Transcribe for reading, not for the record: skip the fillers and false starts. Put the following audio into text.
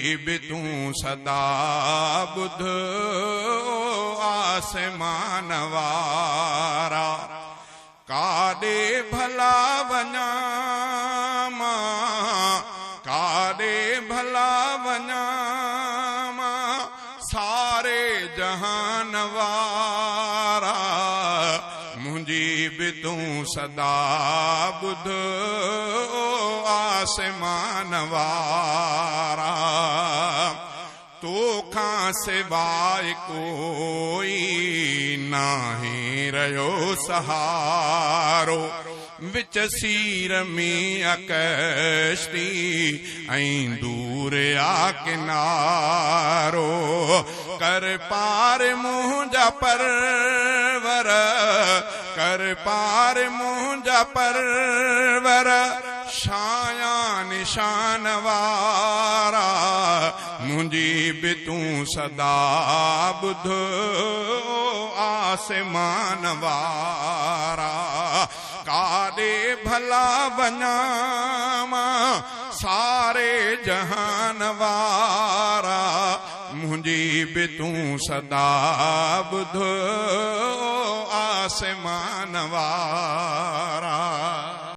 बि तूं सदा ॿुध आसमान वारा। काॾे भला वञा मां, काॾे भला वञा मां, सारे जहान वारा। मुंहिंजी बि तूं सदा ॿुध आसमान वारा। तोखां सिवाय कोई नाहे रहियो सहारो। विच सीर में कश्ती ऐं दूर आ किनारो। कर पार मुंहिंजा परवर, कर पार मुंहिंजा परवर, छाया निशान वारा। मुंहिंजी बि तूं सदा ॿुध आसमान वारा। काॾे भला वञा मां, सारे जहान वारा। मुंहिंजी बि तूं सदा ॿुध आसमान वारा।